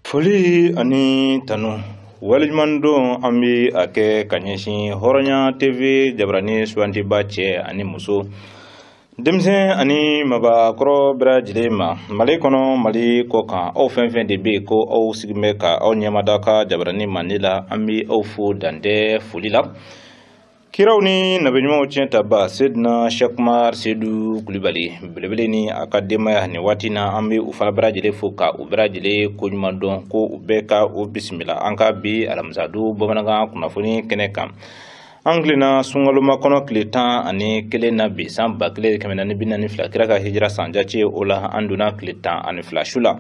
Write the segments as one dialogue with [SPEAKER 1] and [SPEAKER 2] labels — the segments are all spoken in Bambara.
[SPEAKER 1] Foli ani tanu walijmando ambi ake kanyeshi Horonya TV jabrani swanti bache ani muso demse ani maba kro bra jilema mali kono mali koka au fenfen de be ko au sigmeka au nyamadaka jabrani manila ambi au fu dande fulila Kirawni nabenyuma uchenta ba Sidna Shakmar Sedu Kulibali belebele ni akadema ni watina ambi ufala brajile fuka ubrajile kunymadon ko ubeka u bismillah anka bi alamzadu bomanaga kunafuni keneka anglina sungaluma kono klitan ani kele na bi samba kele kamena ni binani fla kiraka hijra sanjache ola anduna klitan ani flashula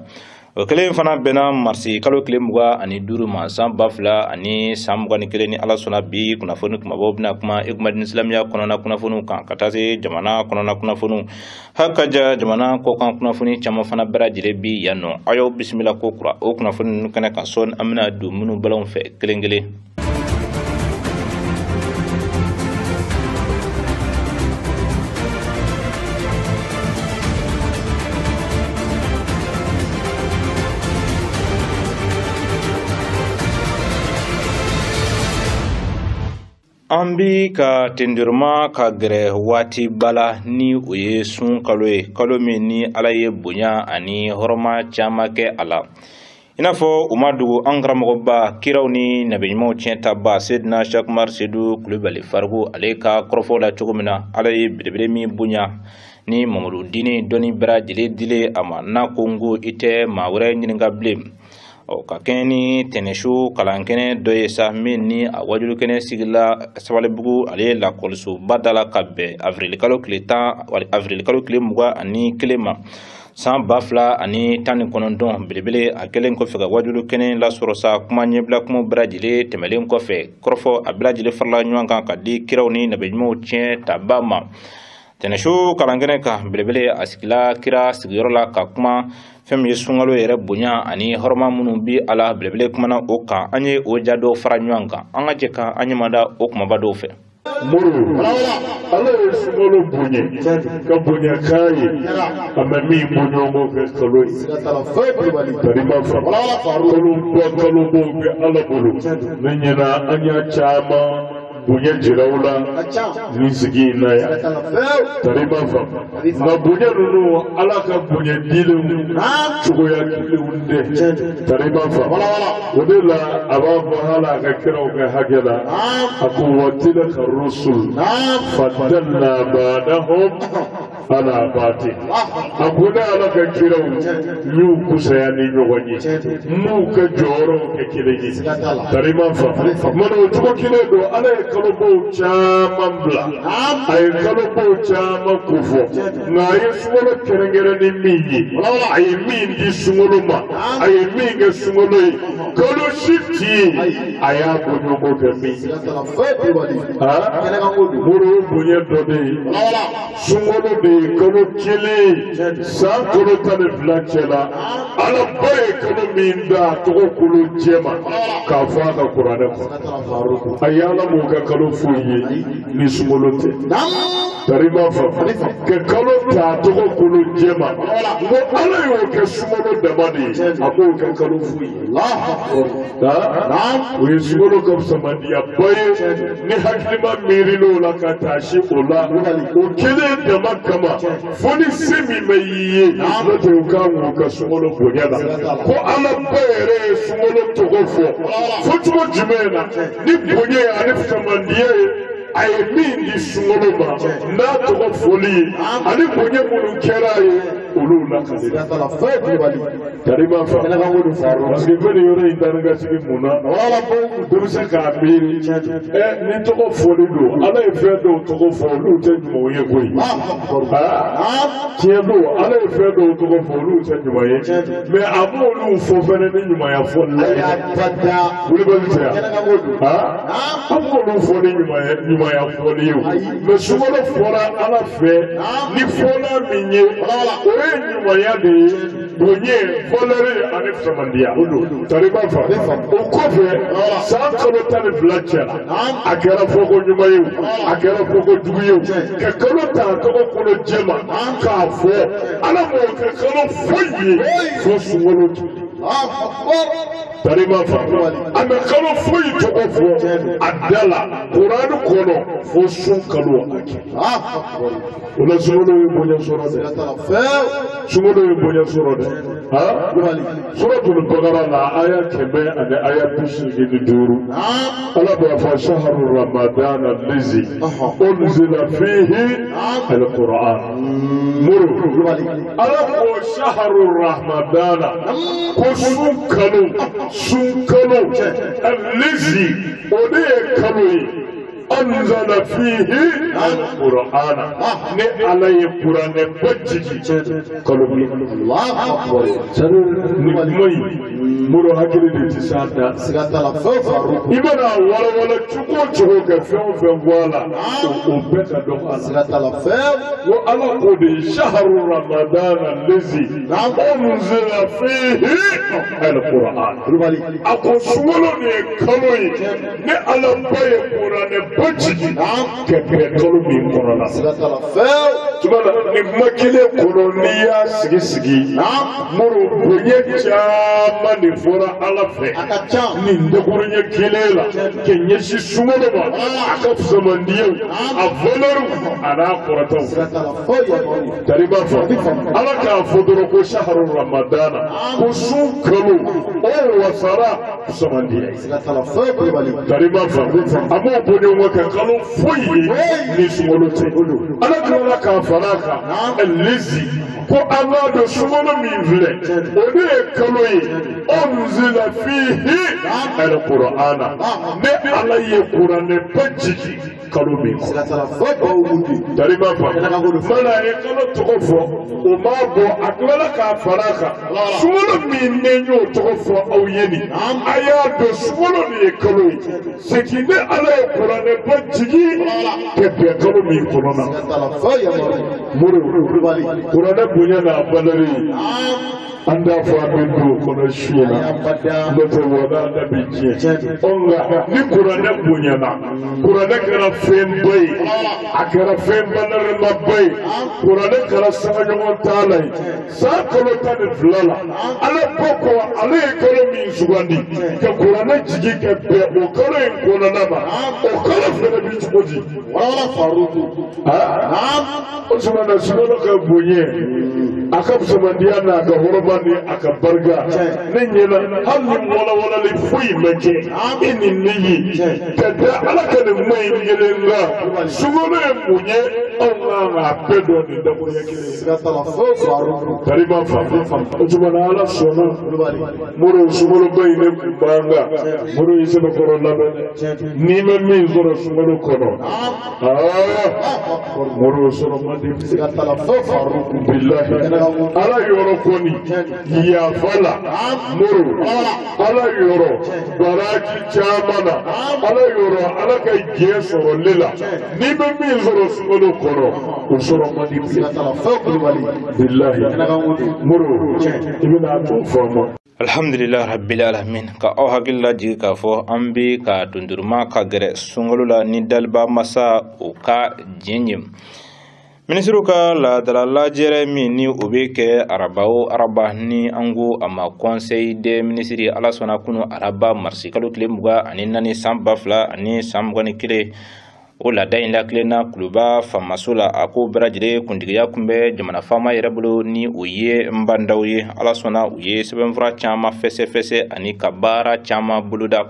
[SPEAKER 1] Okele fana bena marsi kalo kile muga ani duru ma samba fla ani samga ni kele ni ala sona bi kunafunu kumabobna kuma igmadin islamia konona kunafunu kan katase jamana konona kunafunu hakaja jamana ko kan kunafuni chama fana brajile bi yano ayo bismillah ko kura o kunafunu kana kan son amna du munu balon fe kelengele Ambi ka tendirma ka gere wati bala ni uye sun kalomi ni alaye bunya ani horma chama ke ala inafo umadu angramoba kirawni nabinyimo chenta ba Sidna Shakmar Sedu Kulibali fargu aleka krofola chugumina alaye bidebemi bunya ni mamudu dini doni bra dile ama na kongo ite mawre nyinga blem o kakeni teneshu kalankene doye sa minni a wajulu kene sigila sawalebugu ale la kolsu badala kabbe avril kalo kle muga ani klema san bafla ani tani konondon belebele akelen ko fega wajulu kene la sorosa kuma nyebla kuma brajile temelen ko fe krofo abrajile farla nyanga kadi kirawni nabejmo chen tabama teneshu kalankene ka belebele askila kira sigorola ka kuma fem yesungalo yere bunya ani horma munu bi ala belebele kuma o kan anye o jado faranyanga anga jeka anye mada o kuma bado fe
[SPEAKER 2] muru ala yesungalo bunye ka bunya kai amami bunyo mo fe kalo tala fe bali tarima fa ala kalo bo be ala bulu menyana anya chama bunya jirawla nisigi na ya tarima fa na bunya nunu ala ka bunya dilu chugo ya kilunde tarima fa wadela ababu hala ka kiraw ka hagela aquwatila karusul fadalla badahum ala bati akuna ala ka kiraw yu kusayani nyogoni mu ka joro ke kileji tarima fa mano chugo kiledo ala kalobo chamambla ay kalobo chamakufu na yesungolo kerengere ni mingi ay mingi sungoloma ay mingi sungoloi kalo shifti aya bonyogo kemi muru bunye dode sungolo de kalo kili san kalo tane flachela ala boye kalo minda toko kulu jema kafa ka kurane ayala muka kalo fuye ni sumolote tarima fa ke kalo ta toko kulu jema mo ala yo ke sumolo damani ako ke kalo fuye we sumolo kam samadi abaye ni hakima mirilo la katashi ola o kele dama kama foni semi meyiye lote ukamu ka sumolo bonyada ko ala bayere sumolo toko fo fotumo jumena ni bonye ani samandiye ay mindi sungoloma na to foli ani bonye munu keraye ulula kadira tala fe bali tarima fa na ngodu faro parce que bene yore indanga sigi muna wala bo durse ka biri ni to foli do ala e fe do to foli te mo ye koyi tiendo ala e fe do to foli te mo ye mais amolu fo fene ni nyuma ya foli la tada wuli bali te amolu foli nyuma ya foli yo mais sumolo fora ala fe ni fola minye o nyuma ya de bonye volere ani samandia tariba fa o kofe san kalo tane flachela akera fogo nyuma yo akera fogo duguyo ke kalo ta ko ko jema ka fo ala mo ke kalo foye fo sumolo tarima fa ana kalo foyi tɔgɔ fɔ a da la Kurani kɔnɔ fo sun kalo aki o la sunkalo ye bonya sɔrɔ dɛ sunkalo ye bonya sɔrɔ dɛ suratul Baqara la aya 100 ani aya 85 Ala b'a fɔ shahru Ramadan allazi unzila fihi al-Qur'an muru Ala ko shahru Ramadan ko sunkalo allazi o de ye kalo ye أنزل فيه القرآن نعلي القرآن بجي قلبي الله أكبر نمي مرو هكذا تساعد إبنا ولا تشوكو كفيون فنوالا وبتا دوخالا سغتالا وعلى قد شهر رمضان الذي أنزل فيه القرآن أقول سولوني كلوي نعلى باي القرآن Bajiki kɛkɛ kalo min kɔnɔ la tuma ni makile koloniya sigi muru bonya caman de fɔra Ala fɛ nin dakurunya kelen la kɛ ɲɛsi sunkalo ma a ka fusamandiyaw a valeur a n'a kɔrɔtaw tariba fɔ Ala k'a fɔ dɔrɔn ko shahru Ramadana ko sun kalo o wasara fusamandiya tariba fɔ a m'o bonya ka kalo foyi ni sunkalo tɛ Ala kila k'a fara kan elizi ko Ala do sunkalo min filɛ o de ye kalo ye unzila fihi al-Qur'ana ne Ala ye kuranɛ ba jigi kalo min kɔnɔ tariba fa mana ye kalo tɔgɔ fɔ o m'a bɔ a tilala k'a fara kan sunkalo min ne y'o tɔgɔ fɔ aw ye nin a y'a dɔn sunkalo de ye kalo ye c'est que ne Ala ye kuranɛ ba jigi kɛ bɛn kalo min kɔnɔna muru kuranɛ bonya n'a valeur an da fɔ an bɛ don o kɔnɔ su na n'o tɛ wala da bɛ diɲɛ nka ni kuranɛ bonyana kuranɛ kɛra fɛnba ye a kɛra fɛn valeuremenba ye kuranɛ kɛra sagaɲɔgɔn t'a la ye san kalo 12 la Ala ko ko ale ye kalo min sugandi ka kuranɛ jigi ka bɛn o kalo in kɔnɔna ma o kalo fana bɛ cogo di o tuma na sunkalo ka bonya a ka fusamandiya n'a ka hɔrɔnma ni a ka barika ne ɲɛna hali ni walawalali foyi ma kɛ e ni ne ye ka da Ala ka nin ma in kelen la sunkalo ye mun ye anw kan k'a bɛɛ dɔn nin dakuruɲɛ kelen tariba fa o tuma na Ala sɔnna muru sunkaloba in ne kun b'an kan muru y'i sɛbɛkɔrɔ labɛn n'i ma min sɔrɔ sunkalo kɔnɔ muru sɔrɔ man di bilahi Ala yɔrɔ kɔni yafa la muru Ala yɔrɔ baraji caman na Ala yɔrɔ Ala ka diɲɛ sɔrɔli la n'i bɛ min sɔrɔ sunkalo kɔnɔ o sɔrɔ man di bilahi muru i bɛna to faamu.
[SPEAKER 1] Alhamdulillah rabbil alamin ka aw hakilila jigi k'a fɔ an bɛ ka donduruma ka gɛrɛ sunkalo la ni daliba masa o ka diɲɛ ye minisiriw ka laadala lajɛrɛ min ni o bɛ kɛ araba o araba ni an ko a ma conseil des ministres Ala sɔnna kunu araba marisi kalo tile 24 san 2021 o laada in lakilenna Kuluba faamaso la a ko bɛɛ lajɛlen kuntigiya kun bɛ jamana faama yɛrɛ bolo ni o ye n bandaw ye Ala sɔnna u ye sɛbɛnfura caman fɛsɛfɛsɛ ani ka baara caman boloda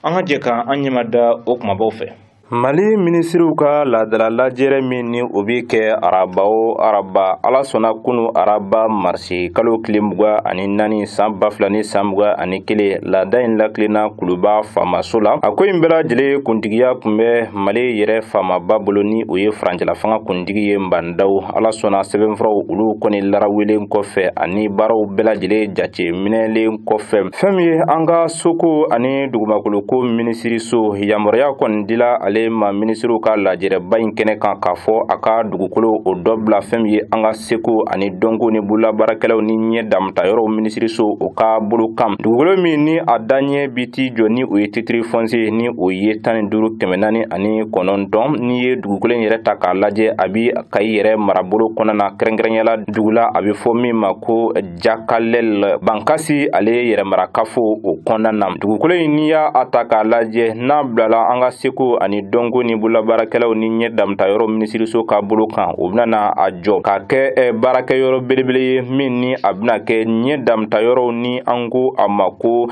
[SPEAKER 1] an ka jɛ ka an ɲɛma da o kumabaw fɛ. Mali minisiriw ka laadala lajɛrɛ min ni o bɛ kɛ araba o araba Ala sɔnna kunu araba marisi kalo tile 24 san 2021 laada in lakilenna Kuluba faamaso la a ko in bɛɛ lajɛlen kuntigiya kun bɛ Mali yɛrɛ faamaba bolo ni o ye farancɛla fanga kuntigi ye Bandaw Ala sɔnna sɛbɛnfuraw olu kɔni larawelen kɔfɛ ani baaraw bɛɛ lajɛlen jateminɛlen kɔfɛ fɛn min ye an ka soko ani dugumakolo ko minisiriso yamaruya kɔni dila ale ale ma ministre ka lajɛrɛba in kɛnɛ kan k'a fɔ a ka dugukolo o dɔ bila fɛn min ye an ka seko ani dɔnko ni bololabaarakɛlaw ni ɲɛ damta yɔrɔ ministeriso o ka bolo kan dugukolo min ni a daɲɛ bi ti jɔ ni o ye titre foncier ni o ye 15,409 ni ye dugukolo in yɛrɛ ta k'a lajɛ a bi Kayi yɛrɛ marabolo kɔnɔna kɛrɛnkɛrɛnyala dugula a bɛ fɔ min ma ko Jakalel Bankasi ale yɛrɛ marakafo o kɔnɔna dugukolo in n'i y'a ta k'a lajɛ n'a bilala an ka seko ani dɔnko ni bololabaarakɛlaw ni ɲɛ damta yɔrɔ ministeriso ka bolo kan o bɛna a jɔ ka kɛ baarakɛyɔrɔ belebele ye min ni a bɛna kɛ ɲɛ damta yɔrɔ ni an ko a ma ko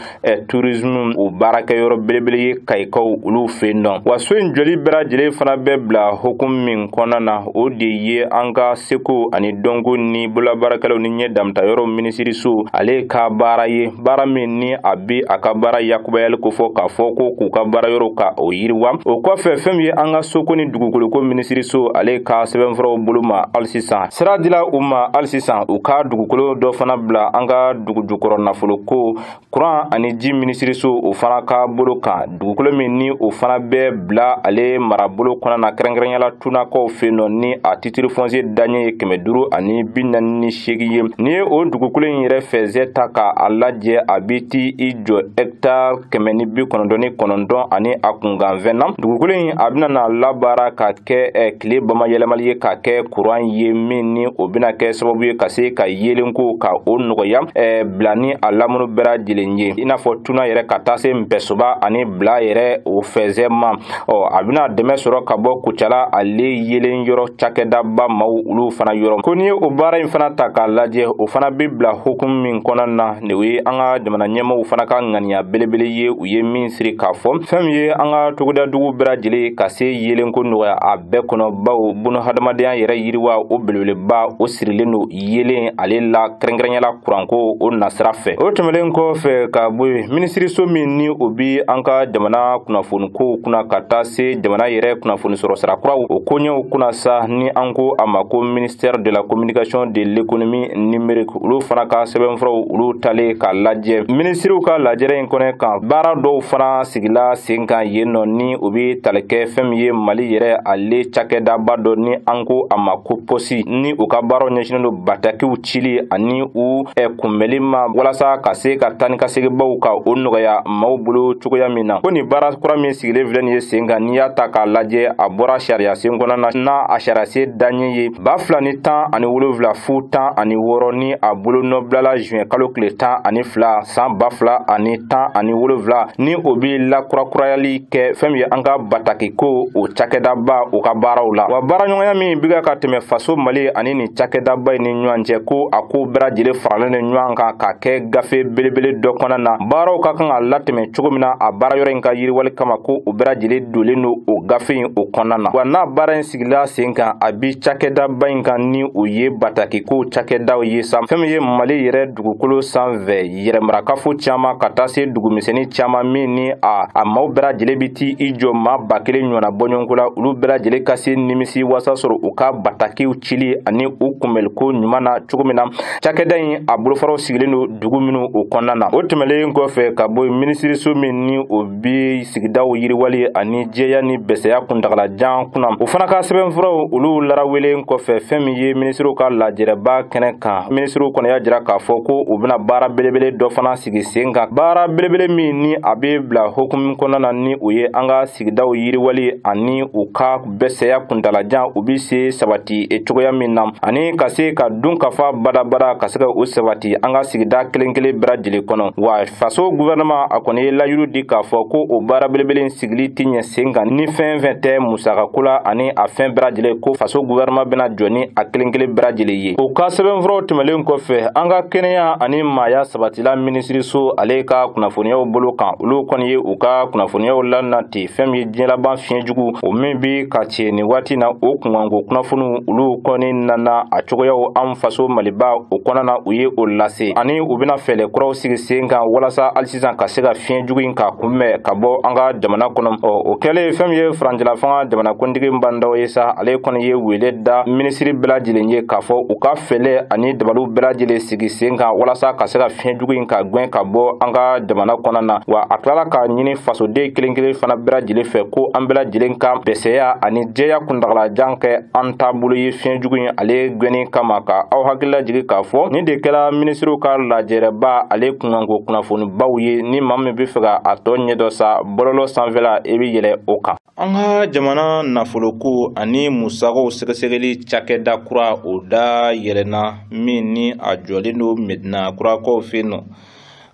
[SPEAKER 1] tourisme o baarakɛyɔrɔ belebele ye Kayikaw olu fɛ nɔ wa so in joli bɛɛ lajɛlen fana bɛ bila hukumu min kɔnɔna na o de ye an ka seko ani dɔnko ni bololabaarakɛlaw ni ɲɛ damta yɔrɔ ministeriso ale ka baara ye baara min ni a bɛ a ka baara yakubayali ko fɔ k'a fɔ ko k'u ka baara yɔrɔ ka o yiriwa o kɔfɛ fɛn min ye an ka soko ni dugukoloko ministeriso ale ka sɛbɛnfuraw bolo ma hali sisan sira dila u ma hali sisan u ka dugukolo dɔ fana bila an ka dugu jukɔrɔ nafolo ko kuran ani ji ministeriso o fana ka bolo kan dugukolo min ni o fana bɛ bila ale marabolo kɔnɔna kɛrɛnkɛrɛnyala tunakaw fɛ nɔ ni a titre foncier daɲɛ ye 548 ye ni ye o dugukolo in yɛrɛ fɛzɛ ta k'a lajɛ a bi ti I jɔ hectare 199 ani a kunkanfɛn na dugukolo in a bɛna na labaara ka kɛ tile bamayɛlɛmali ye ka kɛ kuran ye min ni o bɛna kɛ sababu ye ka se ka yelenko ka o nɔgɔya bila ni a lamunu bɛɛ lajɛlen ye I n'a fɔ tuna yɛrɛ ka taa se Mpɛsoba ani bila yɛrɛ o fɛzɛ ma a bɛna dɛmɛ sɔrɔ ka bɔ Kucala ale yelen yɔrɔ cakɛdaba maaw olu fana yɔrɔ ko ni ye o baara in fana ta k'a lajɛ o fana bɛ bila hukumu min kɔnɔna na ne ye an ka jamana ɲɛmɔgɔw fana ka ŋaniya belebele ye u ye min siri k'a fɔ fɛn min ye an ka togodadugu bɛɛ lajɛlen ka se yelenko nɔgɔya a bɛɛ kɔnɔ bawo bunahadamadenya yɛrɛ yiriwa o belebeleba o sirilen don yelen ale la kɛrɛnkɛrɛnyala kuranko o nasira fɛ o tɛmɛlen kɔfɛ ka bɔ yen ministeriso min ni o bi an ka jamana kunnafoniko kunna ka taa se jamana yɛrɛ kunnafoni sɔrɔ sira kuraw o koɲɛw kunna sa ni an ko a ma ko ministère de la communication de l'économie numérique olu fana ka sɛbɛnfuraw olu talen k'a lajɛ ministeriw ka lajɛrɛ in kɔnɔ kan baara dɔw fana sigila sen kan yen nɔ ni o bɛ tali kɛ fɛn min ye Mali yɛrɛ ale cakɛdaba dɔ ni an ko a ma ko posi ni u ka baaraw ɲɛsinnen don batakiw cili ani u kunbɛli ma walasa ka se ka taa ni ka seginbaw ka o nɔgɔya maaw bolo cogoya min na ko ni baara kura min sigilen filɛ nin ye sen kan n'i y'a ta k'a lajɛ a bɔra sariya sen kɔnɔna na a sariya sen daɲɛ ye 2017 fu 16 ni a bolo nɔbilala juin kalo tile 12 san 2017 ni o bɛ lakurakurayali kɛ fɛn min ye an ka bataki ko o cakɛdaba o ka baaraw la wa baaraɲɔgɔnya min bɛ ka tɛmɛ faso Mali ani ni cakɛdaba in ni ɲɔgɔn cɛ ko a ko bɛɛ lajɛlen faralen ni ɲɔgɔn kan ka kɛ gafe belebele dɔ kɔnɔna na baaraw ka kan ka latɛmɛ cogo min na a baara yɔrɔ in ka yiriwali kama ko o bɛɛ lajɛlen dolen don o gafe in o kɔnɔna na wa n'a baara in sigila sen kan a bi cakɛdaba in kan ni o ye bataki ko cakɛdaw ye sa fɛn min ye Mali yɛrɛ dugukolo sanfɛ yɛrɛmarakafo caman ka taa se dugumisɛnnin caman min ni a maaw bɛɛ lajɛlen bi ti I jɔ maa 1000 ɲɔgɔnna bɔɲɔgɔnko la olu bɛɛ lajɛlen ka se nimisi wasa sɔrɔ u ka batakiw cili ani u kunbɛliko ɲuman na cogo min na cakɛda in a bolofaraw sigilen don dugu minnu o kɔnɔna na o tɛmɛlen kɔfɛ ka bɔ ministeriso min ni o bi sigidaw yiriwali ani jɛya ni bɛsɛya kuntagalajan kunna o fana ka sɛbɛnfuraw olu larawelen kɔfɛ fɛn min ye ministeriw ka lajɛrɛba kɛnɛ kan ministeriw kɔni y'a jira k'a fɔ ko u bɛna baara belebele dɔ fana sigi sen kan baara belebele min ni a bɛ bila hukumu kɔnɔna na ni o ye an ka sigidaw yiriwali ani u ka bɛsɛya kuntalajan u bɛ se sabati cogoya min na ani ka se ka dun kafa badabada ka se ka o sabati an ka sigida kelen kelen bɛɛ lajɛlen kɔnɔ wa faso gouvernement a kɔni ye layiru di k'a fɔ ko o baara belebele sigili ti ɲɛ sen kan ni fɛn fɛn tɛ musakako la ani a fɛn bɛɛ lajɛlen ko faso gouvernement bɛna jɔ ni a kelen kelen bɛɛ lajɛlen ye o ka sɛbɛnfuraw tɛmɛlen kɔfɛ an ka kɛnɛya ani maaya sabatila ministeriso ale ka kunnafoniyaw bolo kan olu kɔni ye u ka kunnafoniyaw lanati fɛn min ye diɲɛ laban fiɲɛ jugu o min bi ka cɛ ni waati na o kunkanko kunnafoniw olu kɔni nana a cogoyaw an faso Maliba o kɔnɔna na u ye o lase ani u bɛna fɛɛrɛ kuraw sigi sen kan walasa hali sisan ka se ka fiɲɛ jugu in ka kunbɛn ka bɔ an ka jamana kɔnɔ o kɛlen fɛn min ye farancɛla fanga jamanakuntigi bandaw ye sa ale kɔni ye wele da minisiri bɛɛ lajɛlen ye k'a fɔ u ka fɛlɛ ani dabaliw bɛɛ lajɛlen sigi sen kan walasa ka se ka fiɲɛ jugu in ka gɛn ka bɔ an ka jamana kɔnɔna na wa a tilala ka ɲini fasoden kelen kelen fana bɛɛ lajɛlen fɛ ko an bɛɛ lajɛlen ka dɛsɛya ani jɛya kuntagalajan kɛ an taabolo ye fiɲɛ jugu in ale gɛnni kama ka aw hakili lajigi k'a fɔ nin de kɛla minisiriw ka lajɛrɛba ale kunkanko kunnafonibaw ye ni maa min bɛ fɛ ka a tɔ ɲɛdɔ sa bɔlɔlɔ sanfɛla i bɛ yɛlɛ o kan. An ka jamana nafoloko ani musakaw sɛgɛsɛgɛli cakɛda kura o da yɛlɛnna min ni a jɔlen don Medina kurakaw fɛ yen nɔ.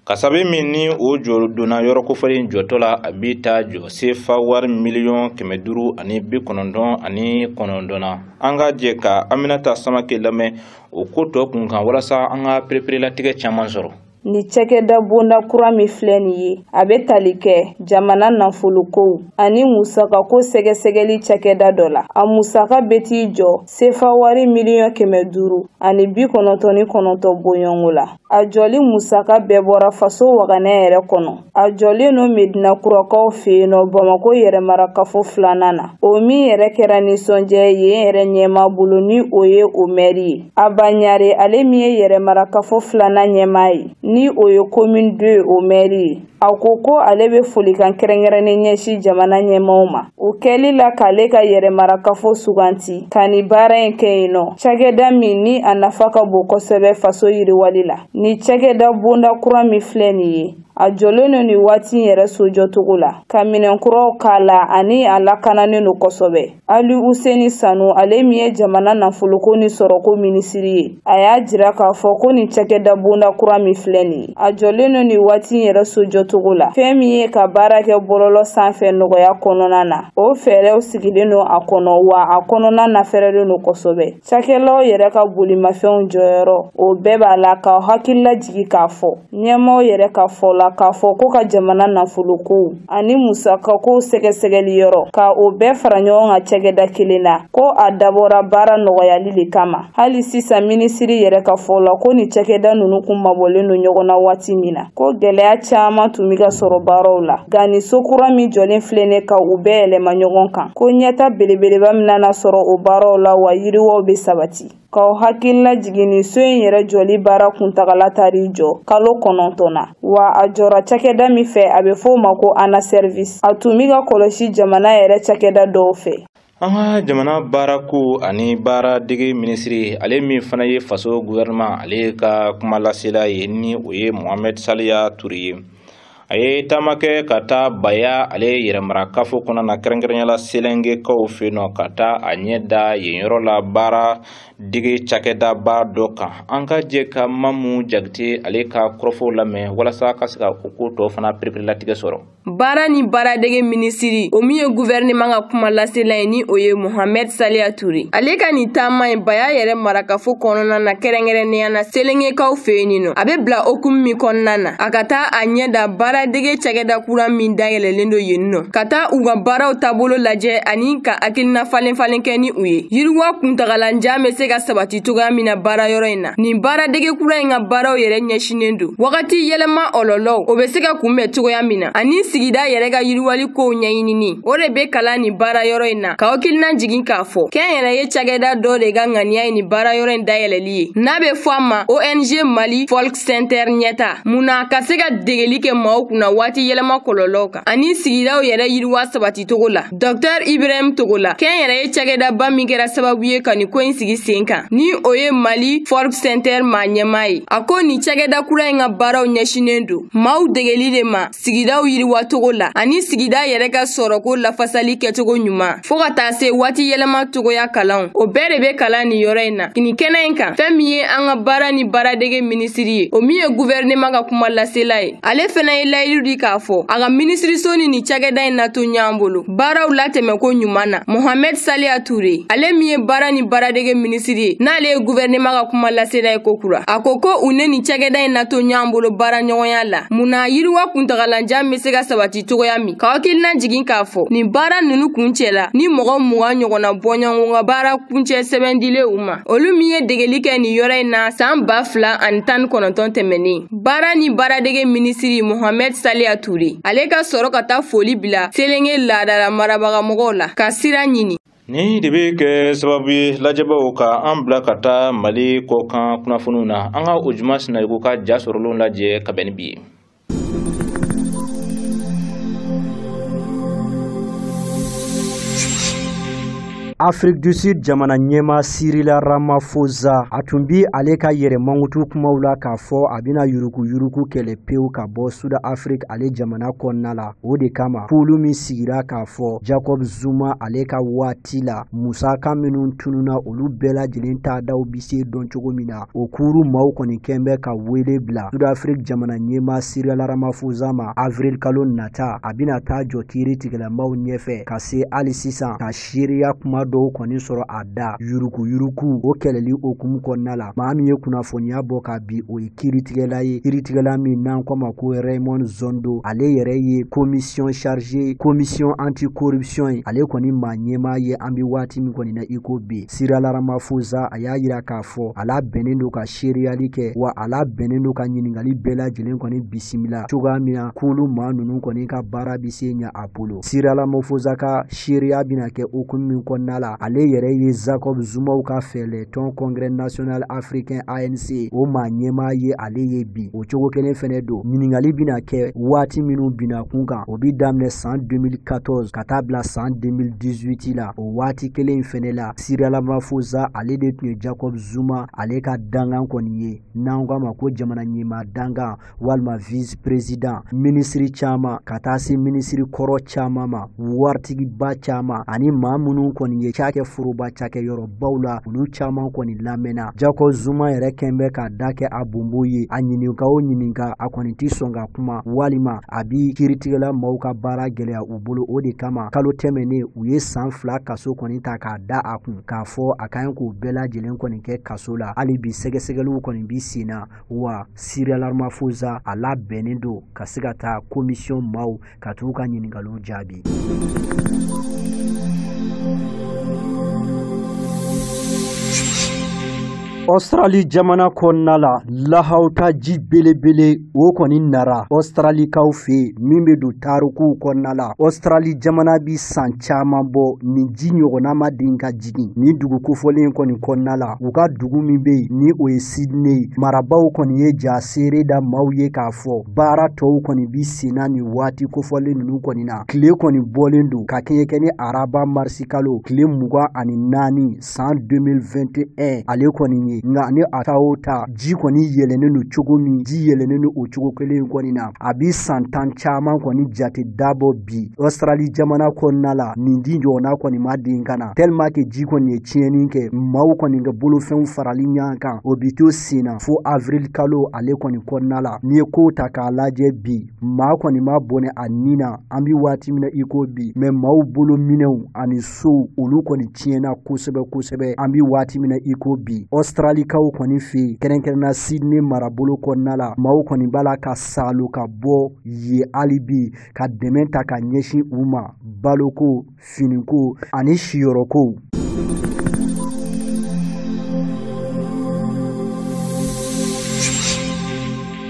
[SPEAKER 1] Kasabe min ni o jɔ donna yɔrɔ kofɔlen jɔtɔ la a bɛ taa jɔ sefa wari miliyɔn 599 na. An ka jɛ ka Aminata Samake lamɛn o ko tɔ kunkan walasa an ka pereperelatigɛ caman sɔrɔ.
[SPEAKER 3] Ni cakɛda bonda kura min filɛ nin ye a bɛ tali kɛ jamana nafolokow ani musakako sɛgɛsɛgɛli cakɛda dɔ la. A musaka bɛ t'i jɔ sefa wari miliyɔn 599 bɔɲɔngo la. A jɔli musaka bɛɛ bɔra faso waganɛ yɛrɛ kɔnɔ. A jɔlen no Medina kurakaw fɛ yen nɔ Bamako yɛrɛmarakafo 2nan na. O min yɛrɛ kɛra nisɔndiya ye yen yɛrɛ ɲɛmaa bolo ni o ye o mɛri ye. Abanyare ale min ye yɛrɛmarakafo 2nan ɲɛmaa ye ni o ye commune 2 o mɛri ye. A ko ale bɛ folikan kɛrɛnkɛrɛnnen ɲɛsin jamana ɲɛmaaw ma. O kɛli la k'ale ka yɛrɛmarakafo suganti ka ni baara in kɛ yen nɔ. Cakɛda min ni a nafa ka bon kosɛbɛ faso yiriwali la. Ni cakɛda bonda kura min filɛ nin ye a jɔlen no ni waati yɛrɛ sojɔcogo la ka minɛnkuraw k'a la ani a lakananen no kosɛbɛ. Ali Useni Sanu ale min ye jamana nafoloko ni sɔrɔko minisiri ye a y'a jira k'a fɔ ko ni cakɛda bonda kura min filɛ nin ye a jɔlen no ni waati yɛrɛ sojɔcogo la fɛn min ye ka baara kɛ bɔlɔlɔ sanfɛ nɔgɔya kɔnɔna na o fɛɛrɛw sigilen no a kɔnɔ wa a kɔnɔna nafɛrɛlen no kosɛbɛ. Cakɛlaw yɛrɛ ka bolimafɛnw jɔyɔrɔ o bɛɛ b'a la k'aw hakili lajigi k'a fɔ ɲɛmaaw yɛrɛ ka fɔ la k'a fɔ ko ka jamana nafoloko ani musakako sɛgɛsɛgɛli yɔrɔ ka o bɛɛ fara ɲɔgɔn kan cakɛda kelen na ko a dabɔra baara nɔgɔyali de kama. Hali sisan minisiri yɛrɛ ka fɔ la ko ni cakɛda ninnu kun mabɔlen don ɲɔgɔn na waati min na ko gɛlɛya caman tun bɛ ka sɔrɔ baaraw la nka ni so kura min jɔlen filɛ ne ka u bɛɛ yɛlɛma ɲɔgɔn kan ko ɲɛta belebeleba min nana sɔrɔ o baaraw la wa yiriwaw bɛ sabati. K'aw hakili lajigi ni so in yɛrɛ jɔli baara kuntagala tari jɔ kalo 9 na wa a jɔra cakɛda min fɛ a bɛ fɔ o ma ko ana service a tun bɛ ka kɔlɔsi jamana yɛrɛ cakɛda dɔw fɛ.
[SPEAKER 1] An ka jamana baarako ani baaradege minisiri ale min fana ye faso gouvernement ale ka kuma lasela ye ni o ye Mohamed Saliya Ture ye. A ye taama kɛ ka taa Baya ale yɛrɛmarakafo kɔnɔ na kɛrɛnkɛrɛnyala Selengekaw fɛ nɔ ka taa a ɲɛ da yen yɔrɔ la baara dege cakɛdaba dɔ kan. An ka jɛ ka Mamu Jakite ale ka kɔrɔfɔw lamɛn walasa ka se ka o ko tɔ fana pereperelatigɛ sɔrɔ.
[SPEAKER 4] Baara ni baaradege minisiri o min ye gouvernement ka kuma lasela ye ni o ye Mohamed Saliya Ture. Ale ka ni taama ye Baya yɛrɛ marakafo kɔnɔna na kɛrɛnkɛrɛnnenya na Selengekaw fɛ yen nɔ. A bɛ bila hukumu min kɔnɔna na a ka taa a ɲɛ da baaradege cakɛda kura min dayɛlɛlen do yen nɔ ka taa u ka baaraw taabolo lajɛ ani ka hakilina falen kɛ ni u ye. Yiriwa kuntagalanjan bɛ se ka sabati cogoya min na baara yɔrɔ in na. Nin baaradege kura in ka baaraw yɛrɛ ɲɛsinen do wagati yɛlɛma ɔlɔlɔw o bɛ se ka kunbɛn cogoya min na ani sigida yɛrɛ ka yiriwali kow ɲɛɲinini o de bɛ kalan nin baara yɔrɔ in na ka hakilina jigin k'a fɔ kɛnyɛrɛye cakɛda dɔ de ka ŋaniya ye nin baara yɔrɔ in dayɛlɛli ye n'a bɛ fɔ a ma ONG Mali Folk Center ɲɛta munna ka se ka degeli kɛ maaw kunna waati yɛlɛma kɔlɔlɔw kan ani sigidaw yɛrɛ yiriwa sabati togo la. Dr Ibrahim Togola kɛnyɛrɛye cakɛdaba min kɛra sababu ye ka nin ko in sigi sen kan ni o ye Mali Folk Center maa ɲɛmaa ye. A ko nin cakɛda kura in ka baaraw ɲɛsinen do maaw degeli de ma sigidaw yiriwa togo la ani sigida yɛrɛ ka sɔrɔko lafasali kɛcogo ɲuman fo ka taa se waati yɛlɛma togoya kalanw o bɛɛ de bɛ kalan nin yɔrɔ in na. Nin kɛnɛ in kan fɛn min ye an ka baara ni baaradege minisiri ye o min ye gouvernement ka kuma lasela ye ale fana ye layidu di k'a fɔ a ka minisiriso ni cakɛda in nato ɲan bolo baaraw latɛmɛ ko ɲuman na. Mohamed Saliya Ture ale min ye baara ni baaradege minisiri ye n'ale ye gouvernement ka kuma lasela ye kokura a ko u ne ni cakɛda in nato ɲan bolo baara ɲɔgɔnya la munna yiriwa kuntagalanjan bɛ se ka sabati cogoya min ka hakilina jigin k'a fɔ nin baara ninnu kuncɛ la ni mɔgɔ 20 ɲɔgɔnna bɔɲɔgɔn ka baara kuncɛ sɛbɛn dile u ma olu min ye degeli kɛ nin yɔrɔ in na san 2019 tɛmɛnen. Baara ni baaradege minisiri Mohamed Saliya Ture ale ka sɔrɔ ka taa foli bila Selenge laadala marabaga mɔgɔw la ka sira ɲini.
[SPEAKER 1] Ni de bɛ kɛ sababu ye lajɛbaw ka an bila ka taa Mali kɔkan kunnafoniw na an ka o juma sinayiku ka ja sɔrɔlenw lajɛ ka bɛn ni bi ye.
[SPEAKER 5] Afrique du Sud jamana ɲɛma Cyril Ramaphosa a tun bi ale ka yɛrɛmangutu kumaw la k'a fɔ a bɛna yuruku kɛlɛ pewu ka bɔ Sud Afrique ale jamana kɔnɔna la. O de kama kulu min sigira k'a fɔ Jacob Zuma ale ka waati la musaka minnu tununa olu bɛɛ lajɛlen ta daw bi se dɔn cogo min na o kuru maaw kɔni kɛn bɛ ka wele bila Sud Afrique jamana ɲɛma Cyril Ramaphosa ma avril kalo nata a bɛna taa jɔ kiiri tigɛlamaw ɲɛfɛ ka se hali sisan ka seereya kuma dɔw kɔni sɔrɔ a da yuruku o kɛlɛli okumu kɔnɔna la. Maa min ye kunnafoniya bɔ ka bi o ye kiiritigɛla ye, kiiritigɛla min n'an ko ma ko Raymond Zondo. Ale yɛrɛ ye commission anti-corruption ye. Ale kɔni maa ɲɛmaa ye an bi waati min kɔni na iko bi. Cyril Ramaphosa a y'a yira k'a fɔ ala bɛnnen don ka seereyali kɛ wa ala bɛnnen don ka ɲiningali bɛɛ lajɛlen kɔni bisimila cogoya min na kulu maa ninnu kɔni ka baara bi se ɲa a bolo. Cyril Ramaphosa ka seereya bɛna kɛ okumu min kɔnɔna la ale yɛrɛ ye Jacob Zumaw ka fɛlɛtɔn Congrès National Africain ANC o maa ɲɛmaa ye ale ye bi. O cogo kelen fɛnɛ don ɲiningali bɛna kɛ waati minnu bina kun kan o bi daminɛ san 2014 ka taa bila san 2018 la. O waati kelen fɛnɛ la Cyril Ramaphosa ale de tun ye Jacob Zuma ale ka dangan kɔni ye n'an ko ma ko jamana ɲɛmaa dangan walima vice président ministre caman ka taa se ministre kɔrɔ caman ma waritigiba caman ani maa minnu kɔni ye cakɛ foroba cakɛ yɔrɔbaw la olu caman kɔni lamɛnna. Jacob Zuma yɛrɛ kɛn bɛ ka da kɛ a bombo ye a ɲininka o ɲininka a kɔni ti sɔn ka kuma walima a bi kiiritigɛla maaw ka baara gɛlɛya u bolo. O de kama kalo tɛmɛnen u ye san 2 kaso kɔni ta k'a da a kun k'a fɔ a kan k'o bɛɛ lajɛlen kɔni kɛ kaso la. Hali bi sɛgɛsɛgɛliw kɔni bi senna wa Cyril Ramaphosa a labɛnnen don ka se ka taa commission maaw ka t'u ka ɲiningaliw jaabi. Australie jamana kɔnɔna la lahawta ji belebele o kɔni nara Australie kaw fe min bɛ don tarukuw kɔnɔna la. Australie jamana bi san caman bɔ nin ji ɲɔgɔnna ma den ka jigin ni dugu kofɔlen kɔni kɔnɔna la. U ka dugu min bɛ yen ni o ye Sydney marabaw kɔni ye ja seere da maaw ye k'a fɔ baara tɔw kɔni bi senna ni waati kofɔlen ninnu kɔni na. Tile kɔni bɔlen don ka kɛɲɛ ni araba marisi kalo tile 24 san 2021 ale kɔni ye nga ni a ta o ta ji kɔni yɛlɛnen no cogo min ji yɛlɛnen no o cogo kelen kɔni na a bi san 10 caman kɔni jate dabɔ bi Australie jamana kɔnɔna la nin di ɲɔgɔnna kɔni ma den kana tellement que ji kɔni ye tiɲɛni kɛ maaw kɔni ka bolofɛnw farali ɲɔgɔn kan o bi to senna fo avril kalo ale kɔni kɔnɔna la. Ni ye ko ta k'a lajɛ bi maa kɔni ma bɔnɛ a nin na an bi waati min na iko bi mais maaw bolo minɛw ani sow olu kɔni tiɲɛna kosɛbɛ an bi waati min na iko bi. Australie kaw kɔni fe kɛrɛnkɛrɛnna Sydney marabolo kɔnɔna la maaw kɔni b'a la ka salo ka bɔ ye hali bi ka dɛmɛ ta ka ɲɛsin u ma baloko finiko ani siyɔrɔko.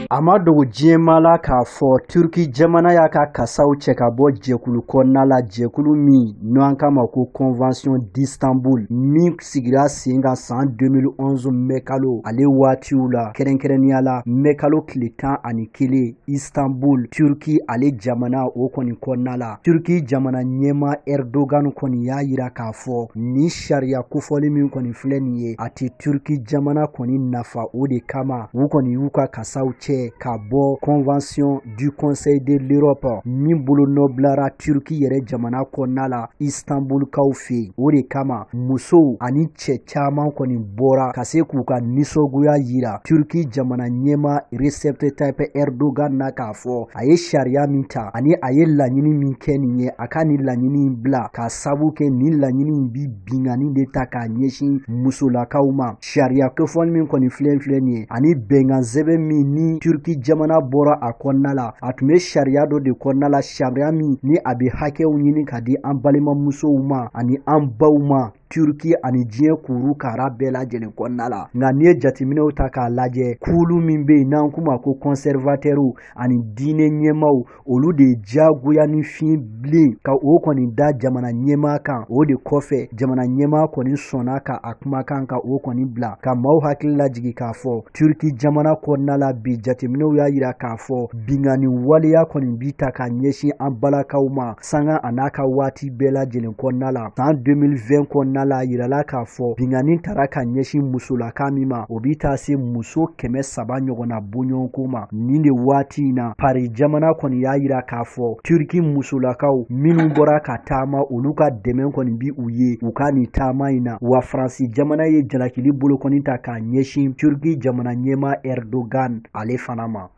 [SPEAKER 5] A ma dogo diɲɛma la k'a fɔ Turki jamana y'a ka kasaw cɛ ka bɔ jɛkulu kɔnɔna la jɛkulu min n'an k'a ma ko convention d'Istanbul min sigira sen kan san 2011 mai kalo ale waatiw la kɛrɛnkɛrɛnnenya la mai kalo tile 11 Istanbul Turki ale jamana o kɔni kɔnɔna la. Turki jamana ɲɛma Erdogan kɔni y'a yira k'a fɔ ni sariya kofɔli min kɔni filɛ nin ye a tɛ Turki jamana kɔni nafa o de kama u kɔni y'u ka kasaw cɛ ka bɔ convention du conseil de l'Europe min bolo nɔbilara Turki yɛrɛ jamana kɔnɔna la Istanbul kaw fe. O de kama musow ani cɛ caman kɔni bɔra ka se k'u ka nisɔngoya yira Turki jamana ɲɛma Recep Tayyip Erdogan na k'a fɔ a ye sariya min ta ani a ye laɲini min kɛ nin ye a ka ni laɲini bila ka sabu kɛ ni laɲini bi bingani de ta k'a ɲɛsin musolakaw ma. Sariya kofɔli min kɔni filɛ nin ye ani bɛngan sɛbɛn min ni Turki jamana bɔra a kɔnɔna la a tun bɛ sariya dɔ de kɔnɔna la sariya min ni a bɛ hakɛw ɲini ka di an balimamusow ma ani an baw ma Turki ani diɲɛ kuru kara bɛɛ lajɛlen kɔnɔna la. Nka n'i ye jateminɛw ta k'a lajɛ kulu min bɛ yen n'an kuma ko conservateurs ani diinɛ ɲɛmaw olu de jagoya ni fiɲɛ bilen ka o kɔni da jamana ɲɛma kan. O de kɔfɛ jamana ɲɛma kɔni sɔnna ka a kumakan ka o kɔni bila ka maaw hakili lajigi k'a fɔ Turki jamana kɔnɔna la bi jateminɛw y'a yira k'a fɔ bingani waleya kɔni bi ta ka ɲɛsin an balakaw ma sanga a n'a ka waati bɛɛ lajɛlen kɔnɔna la. San 2020 kɔnɔna kɔnɔna la yirala k'a fɔ bingani tara ka ɲɛsin musolaka min ma o bi taa se muso 300 ɲɔgɔnna bɔɲɔgɔnko ma nin de waati in na Paris jamana kɔni y'a yira k'a fɔ Turki musolakaw minnu bɔra ka taama olu ka dɛmɛ kɔni bi u ye u ka nin taama in na wa Faransi jamana ye jalakili bolo kɔni ta k'a ɲɛsin Turki jamana ɲɛma Erdogan ale fana ma.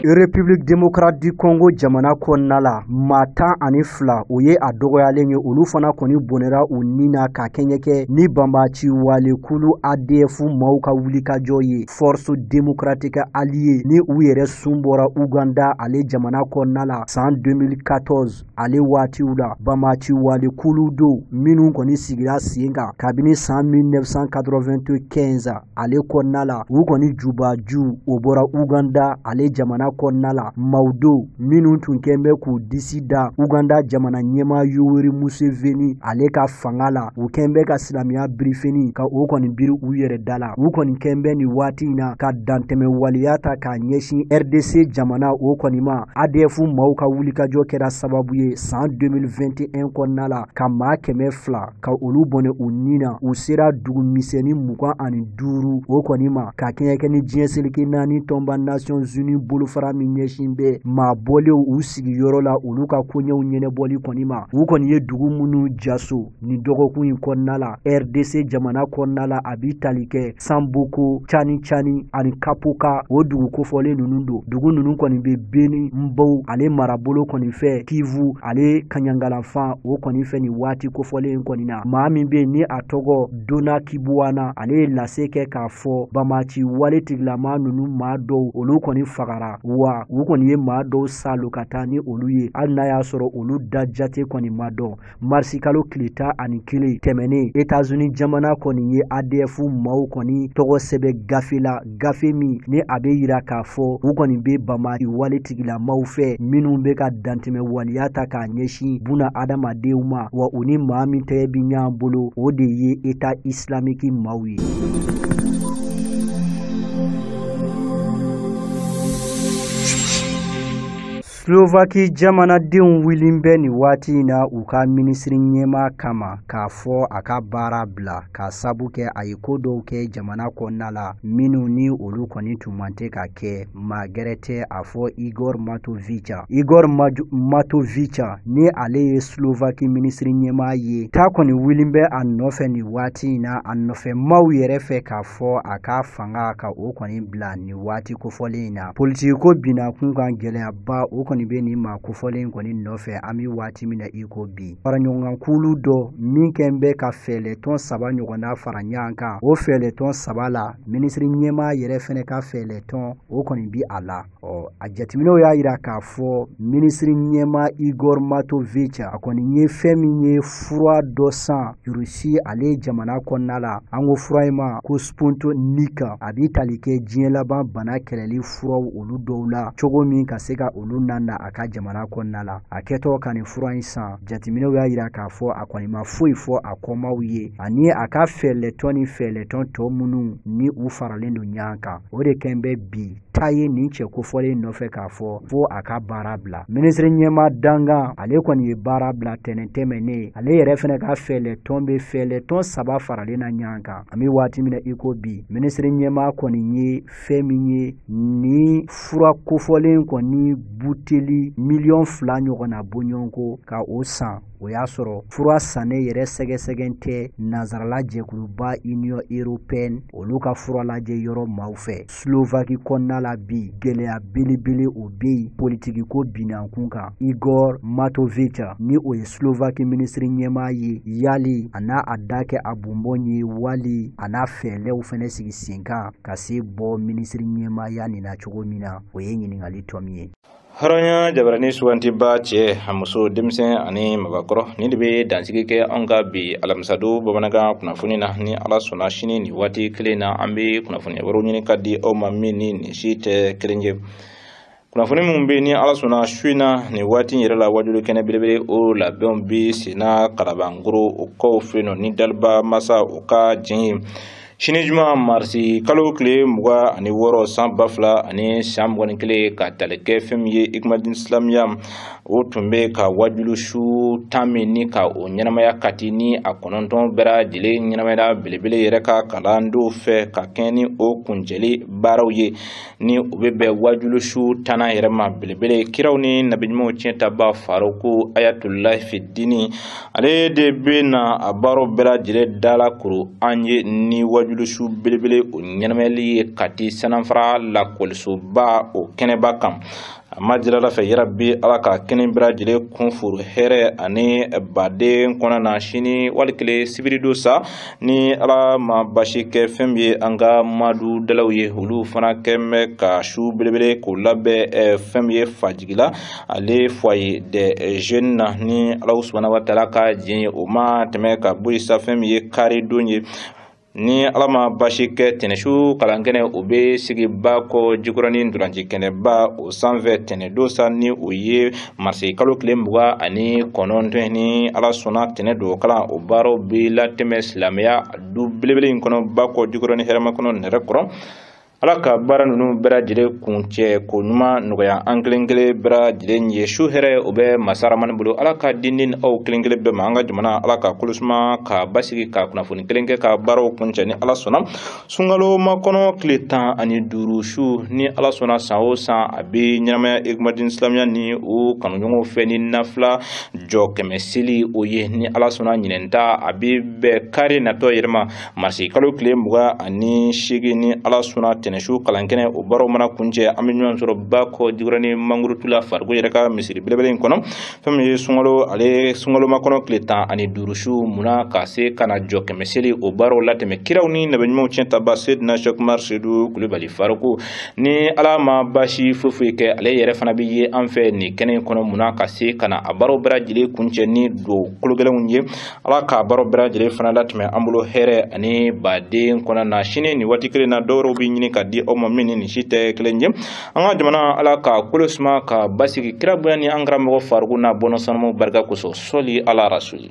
[SPEAKER 5] République démocrate du Congo jamana kɔnɔna la maa 12 o ye a dɔgɔyalen ye olu fana kɔni bonera u nina ka kɛɲɛkɛ ni banbaci walekulu ADF maaw ka wulikajɔ ye Force démocratique alliée ni u yɛrɛ sun bɔra Uganda ale jamana kɔnɔna la san 2014 ale waatiw la banbaci walekulu do minnu kɔni sigira sen kan kabini san 1995 ale kɔnɔna la u kɔni jubaju o bɔra Uganda ale jamana kɔnɔna la Maudo minnu tun kɛnbɛ k'u disi da Uganda jamana ɲɛma Yoweri Museveni ale ka fanga la u kɛnbɛ ka silamɛya birifeni ka o kɔni biri u yɛrɛ da la u kɔni kɛnbɛ ni waati in na ka dantɛmɛ waliya ta k'a ɲɛsin RDC jamana o kɔni ma ADF maaw ka wulikajɔ kɛra sababu ye san 2021 kɔnɔna la ka maa 200 ka olu bɔnɛ u nina u sera dugu misɛnni 25 o kɔni ma ka kɛɲɛkɛ ni diɲɛ seleke 4 tɔnba Nations Unies bolofara min ɲɛsin bɛ maa bɔlenw u sigiyɔrɔ la olu ka koɲɛw ɲɛnɛbɔli kɔni ma u kɔni ye dugu minnu jaso ni dɔgɔkun in kɔnɔna la RDC jamana kɔnɔna la a bi tali kɛ Samboko Chani ani Kapoka o dugu kofɔlen ninnu don dugu ninnu kɔni bɛ Beni Mbou ale marabolo kɔni fɛ Kivu ale Kanyangalafan o kɔni fɛ ni waati kofɔlen kɔni na maa min bɛ ni a tɔgɔ Dona Kibuana ale ye lase kɛ k'a fɔ bamaci wale tigilama ninnu maa dɔw olu kɔni fagara wa u kɔni ye maa dɔw salo ka taa ni olu ye hali n'a y'a sɔrɔ olu da jate kɔni ma dɔn marisi kalo tile 11 tɛmɛnen États-Unis jamana kɔni ye ADF maaw kɔni tɔgɔ sɛbɛ gafe la gafe min ni a bɛ yira k'a fɔ u kɔni bɛ bamari wale tigilamaw fɛ minnu bɛ ka dantɛmɛ waliya ta k'a ɲɛsin buna adamadenw ma wa u ni maa min tɛgɛ bi ɲɔgɔn bolo o de ye État islamique maaw ye. Slovaki jamanadenw wilen bɛ ni waati in na u ka minisiri ɲɛma kama k'a fɔ a ka baara bila ka sabu kɛ a ye ko dɔw kɛ jamana kɔnɔna la minnu ni olu kɔni tun man tɛ ka kɛ maa gɛrɛ tɛ a fɔ Igor Matovica ni ale ye Slovaki minisiri ɲɛma ye ta kɔni wilen bɛ a nɔfɛ ni waati in na a nɔfɛmaw yɛrɛ fɛ k'a fɔ a ka fanga ka o kɔni bila ni waati kofɔlen in na politiko binna kun kan gɛlɛyaba o kɔni bɛ nin maa kofɔlen kɔni nɔfɛ an bɛ waati min na i ko bi faraɲɔgɔnkulu dɔ min kɛn bɛ ka fɛɛlɛtɔn 3 ɲɔgɔnna fara ɲɔgɔn kan o fɛɛlɛtɔn 3 la minisiri ɲɛma yɛrɛ fɛnɛ ka fɛɛlɛtɔn o kɔni bi a la a jateminɛw y'a yira k'a fɔ minisiri ɲɛma Igor Matovica a kɔni ye fɛn min ye fura dɔ san Rusi ale jamana kɔnɔna la an ko fura in ma ko Sputnik a bi tali kɛ diɲɛ laban bana kɛlɛli furaw olu dɔw la cogo min ka se ka olu na a ka jamana kɔnɔna la a kɛtɔ ka nin fura in san jateminɛw y'a yira k'a fɔ a kɔni ma foyi fɔ a kɔmaw ye ani a ka fɛɛlɛtɔn ni fɛɛlɛtɔn tɔ minnu ni u faralen don ɲɔgɔn kan o de kɛn bɛ bi ta ye nin cɛ kofɔlen nɔfɛ k'a fɔ fo a ka baara bila minisiri ɲɛma dangan ale kɔni ye baara bila tɛnɛn tɛmɛnen ale yɛrɛ fɛnɛ ka fɛɛlɛtɔn bɛ fɛɛlɛtɔn 3 faralen na ɲɔgɔn kan an bɛ waati min na i ko bi minisiri ɲɛma kɔni ye fɛn min ye ni fura kofɔlen kɔni buteli 2 ɲɔgɔnna bɔɲɔgɔnko ka o san o y'a sɔrɔ fura sannen yɛrɛ sɛgɛsɛgɛn tɛ nazarala jɛkuluba Union Européenne olu ka fura lajɛ yɔrɔ maaw fɛ Slovaki kɔnɔna la bi gɛlɛya belebele o bɛ yen politikiko binankun kan Igor Matovica ni o ye Slovaki minisiri ɲɛma ye yali a n'a a da kɛ a bunbɔn ye wali a n'a fɛɛlɛw fɛnɛ sigi sen kan ka se bɔ minisiri ɲɛmaya nin na cogo min na o ye ɲininkali tɔ min ye.
[SPEAKER 1] Horonya jabarani suwantiba cɛ a muso denmisɛn ani mabakɔrɔ ni de bɛ dansigi kɛ an ka bi alamisadu bamanankan kunnafoni na ni ala sɔnna sini ni waati kelen na an bɛ kunnafoni wɛrɛw ɲini ka di aw ma min ni nin si tɛ kelen ye kunnafoni minnu bɛ ni ala sɔnna su in na nin waati yɛrɛ la wajulu kɛnɛ belebele o labɛnw bi senna karabangoro o kɔw fɛ yen nɔ ni daliba masa o ka jɛn ye Shinijuma marsi kalo kile muga ani woro san bafla ani sham wani kile ka talike fem ye ikmadin islamia o tumbe ka wajulu shu tamini ka o nyanamaya katini a kononton bera jile nyanamaya belebele yere ka kalando fe ka keni o kunjeli baraw ye ni obebe wajulu shu tana yere ma belebele kiraw ni nabijmo tienta ba faruku ayatullah fi dini ale de bena abaro bera jile dala kuru anye ni wajulusu belebele o nyanameli kati sanafara la kolso ba o keneba kam majira la fe yarabi ala ka kenen brajile kunfuru here ani bade kona na shini walikle sibirido sa ni ala ma bashike fembe anga madu dalawiye hulu fana kemme ka shu belebele ko labe fembe fajigila ale foyer de jeunes ni ala subhanahu wa ta'ala ka jin o ma teme ka buisa fembe kari donye ni alama bashike teneshu kalangene obe sigi bako jikurani nduranji kene ba o sanve tene dosa ni oye marsi kalo klembuga ani kononte ni ala sona tene do kala o baro bi la teme islamia du blebele kono bako jikurani herama kono nerekro ala ka bara nunu bera jire kunche ko numa nugoya anglengele bera jire nyeshu here obe masara man bulu ala ka dinin au klengele be manga jumana ala ka kulusma ka basigi ka kunafuni klenge ka baro kunche ni ala sona sungalo makono kletan ani durushu ni ala sona sao sa abi nyama igmadin islamia ni o kanungo feni nafla jokeme sili oye ni ala sona nyinenta abi be kare na to yerma marsi kalo klembuga ani shigi ni ala sona teneshu kalankene o baro mana kunje aminyon soro bako digurani mangurutula fargo yereka misiri belebele kono fami sungalo ale sungalo makono kleta ani durushu muna kase kana joke meseli o baro lateme kirawni nabenmo chenta basid na shok marsidu kulibali fargo ni alama bashi fufuike ale yere fana biye anfe ni kene kono muna kase kana abaro brajile kunje ni do kulugele unje ala ka baro brajile fana lateme ambulo here ani bade kono na shine ni watikele na doro bi nyini ka di o mamini ni shite klenje anga jamana ala ka kulusma ka basiki kirabu yani angra mo fargu na bono sanmo barga kuso soli ala rasuli